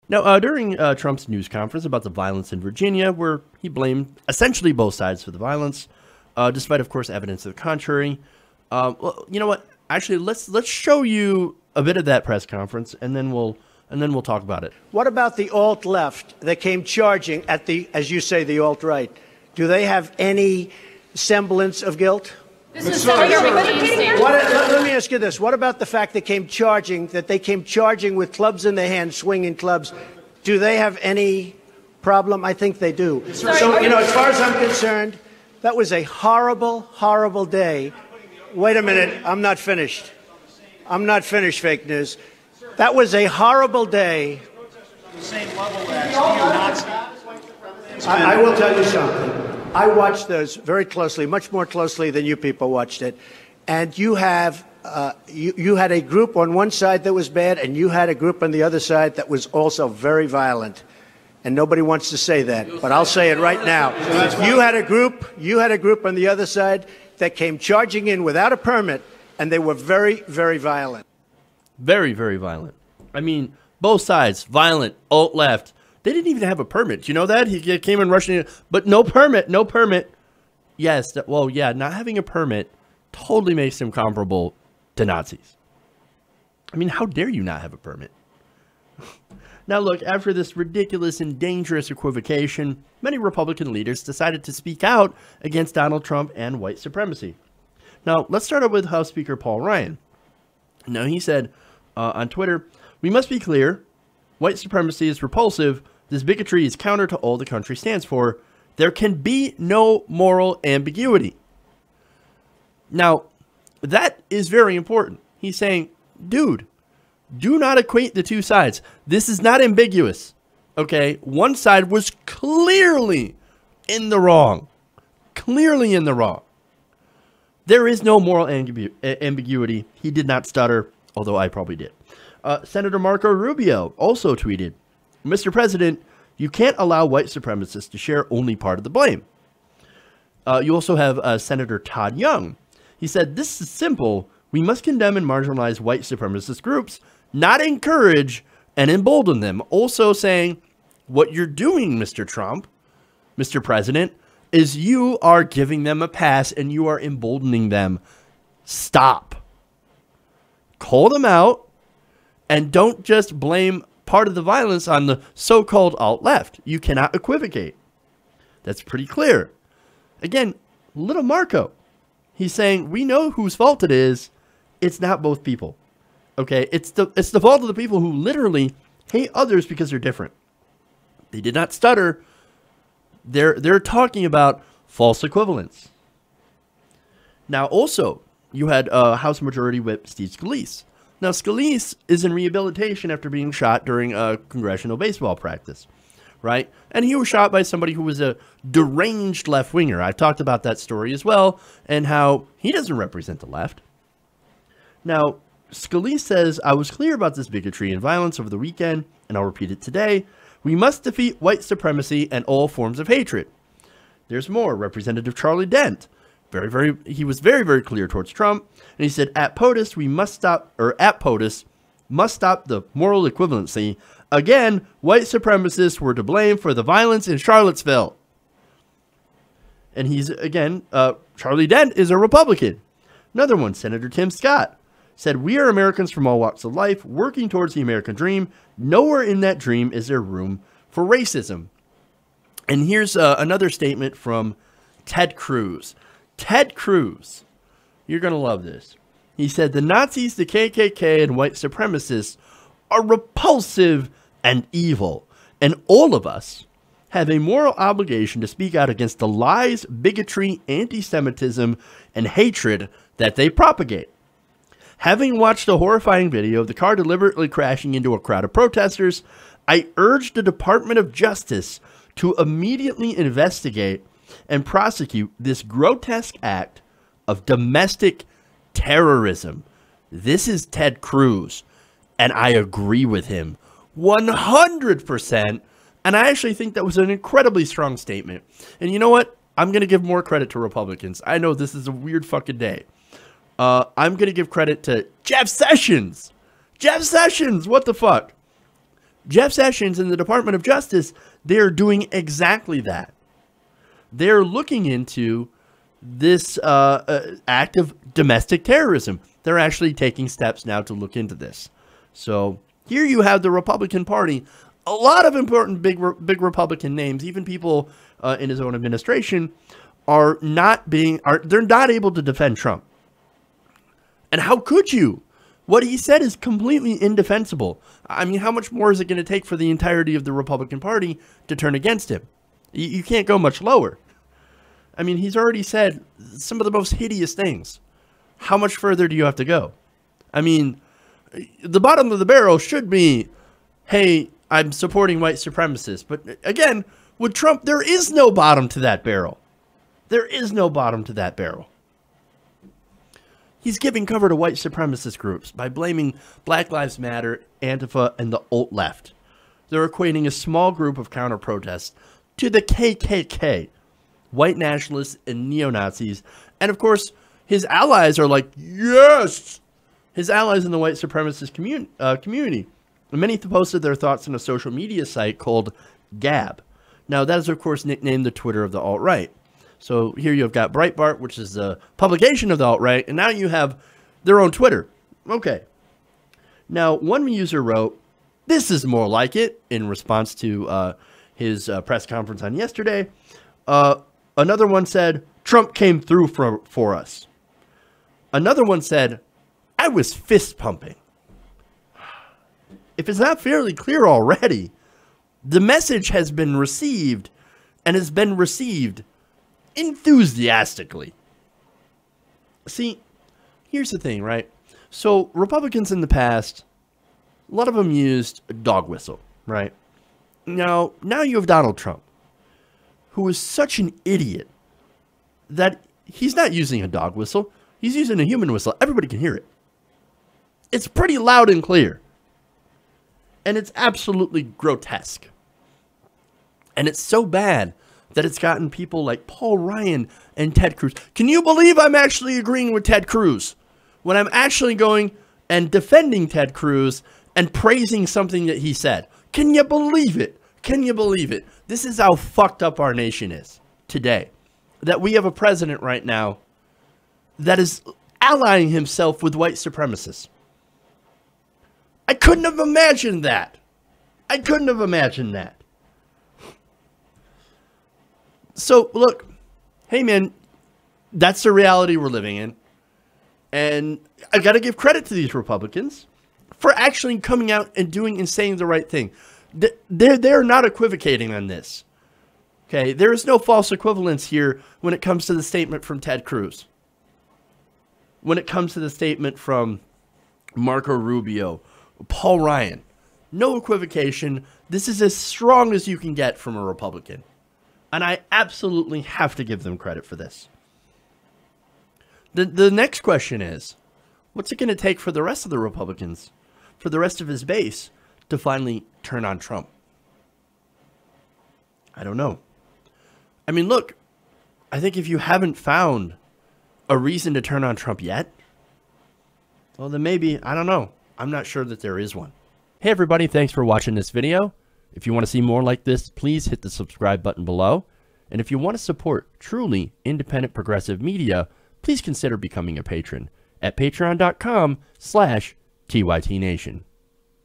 Now, during Trump's news conference about the violence in Virginia, where he blamed essentially both sides for the violence, despite, of course, evidence to the contrary. Well, you know what? Actually, let's show you a bit of that press conference, and then we'll talk about it. What about the alt left that came charging at the, as you say, the alt right? Do they have any semblance of guilt? Let me ask you this. What about the fact they came charging with clubs in their hands, swinging clubs? Do they have any problem? I think they do. So, as far as I'm concerned, that was a horrible, horrible day. Wait a minute. I'm not finished. Fake news. That was a horrible day. I will tell you something. I watched those very closely, much more closely than you people watched it. And you have you had a group on one side that was bad, and you had a group on the other side that was also very violent. And nobody wants to say that, but I'll say it right now. You had a group on the other side that came charging in without a permit, and they were very, very violent. Very, very violent. I mean, both sides, violent, alt left. They didn't even have a permit. Do you know that? He came in rushing in, but no permit. Yes, well, yeah, not having a permit totally makes him comparable to Nazis. I mean, how dare you not have a permit? Now, look, after this ridiculous and dangerous equivocation, many Republican leaders decided to speak out against Donald Trump and white supremacy. Now, let's start out with House Speaker Paul Ryan. Now, he said on Twitter, "We must be clear. White supremacy is repulsive. This bigotry is counter to all the country stands for. There can be no moral ambiguity." Now, that is very important. He's saying, dude, do not equate the two sides. This is not ambiguous. Okay? One side was clearly in the wrong. Clearly in the wrong. There is no moral ambiguity. He did not stutter, although I probably did. Senator Marco Rubio also tweeted, "Mr. President, you can't allow white supremacists to share only part of the blame." You also have Senator Todd Young. He said, "This is simple. We must condemn and marginalize white supremacist groups, not encourage and embolden them." Also saying, what you're doing, Mr. Trump, Mr. President, is you are giving them a pass and you are emboldening them. Stop. Call them out. And don't just blame part of the violence on the so-called alt-left. You cannot equivocate. That's pretty clear. Again, little Marco. He's saying, we know whose fault it is. It's not both people. Okay? It's the fault of the people who literally hate others because they're different. They did not stutter. They're talking about false equivalence. Now, also, you had House Majority Whip Steve Scalise. Now, Scalise is in rehabilitation after being shot during a congressional baseball practice, right? And he was shot by somebody who was a deranged left-winger. I've talked about that story as well, and how he doesn't represent the left. Now, Scalise says, "I was clear about this bigotry and violence over the weekend, and I'll repeat it today. We must defeat white supremacy and all forms of hatred." There's more. Representative Charlie Dent. He was very, very clear towards Trump. And he said, at POTUS must stop the moral equivalency. Again, white supremacists were to blame for the violence in Charlottesville. And he's, again, Charlie Dent is a Republican. Another one, Senator Tim Scott, said, "We are Americans from all walks of life, working towards the American dream. Nowhere in that dream is there room for racism." And here's another statement from Ted Cruz. Ted Cruz, you're going to love this. He said, "The Nazis, the KKK, and white supremacists are repulsive and evil, and all of us have a moral obligation to speak out against the lies, bigotry, anti-Semitism, and hatred that they propagate. Having watched a horrifying video of the car deliberately crashing into a crowd of protesters, I urge the Department of Justice to immediately investigate and prosecute this grotesque act of domestic terrorism." This is Ted Cruz, and I agree with him 100%. And I actually think that was an incredibly strong statement. And you know what? I'm going to give more credit to Republicans. I know this is a weird fucking day. I'm going to give credit to Jeff Sessions. Jeff Sessions, what the fuck? Jeff Sessions and the Department of Justice, they're doing exactly that. They're looking into this act of domestic terrorism. They're actually taking steps now to look into this. So here you have the Republican Party, a lot of important big Republican names, even people in his own administration, they're not able to defend Trump. And how could you? What he said is completely indefensible. I mean, how much more is it going to take for the entirety of the Republican Party to turn against him? You can't go much lower. I mean, he's already said some of the most hideous things. How much further do you have to go? I mean, the bottom of the barrel should be, hey, I'm supporting white supremacists. But again, with Trump, there is no bottom to that barrel. There is no bottom to that barrel. He's giving cover to white supremacist groups by blaming Black Lives Matter, Antifa, and the alt-left. They're equating a small group of counter-protests to the KKK, white nationalists and neo-Nazis. And of course, his allies are like, yes! His allies in the white supremacist community. And many posted their thoughts on a social media site called Gab. Now, that is, of course, nicknamed the Twitter of the alt-right. So here you've got Breitbart, which is the publication of the alt-right, and now you have their own Twitter. Okay. Now, one user wrote, "This is more like it," in response to his press conference on yesterday. Another one said, "Trump came through for us." Another one said, "I was fist pumping." If it's not fairly clear already, the message has been received and has been received enthusiastically. See, here's the thing, right? So Republicans in the past, a lot of them used a dog whistle, right? Now you have Donald Trump, who is such an idiot that he's not using a dog whistle. He's using a human whistle. Everybody can hear it. It's pretty loud and clear. And it's absolutely grotesque. And it's so bad that it's gotten people like Paul Ryan and Ted Cruz. Can you believe I'm actually agreeing with Ted Cruz when I'm actually going and defending Ted Cruz and praising something that he said? Can you believe it? Can you believe it? This is how fucked up our nation is today. That we have a president right now that is allying himself with white supremacists. I couldn't have imagined that. I couldn't have imagined that. So, look, hey, man, that's the reality we're living in. And I got to give credit to these Republicans for actually coming out and doing and saying the right thing. They're not equivocating on this. Okay, there is no false equivalence here when it comes to the statement from Ted Cruz. When it comes to the statement from Marco Rubio, Paul Ryan. No equivocation. This is as strong as you can get from a Republican. And I absolutely have to give them credit for this. The next question is, what's it going to take for the rest of the Republicans, for the rest of his base, to finally turn on Trump? I don't know. I mean, look, I think if you haven't found a reason to turn on Trump yet, well, then maybe, I don't know. I'm not sure that there is one. Hey, everybody, thanks for watching this video. If you want to see more like this, please hit the subscribe button below. And if you want to support truly independent progressive media, please consider becoming a patron at patreon.com/TYTNation.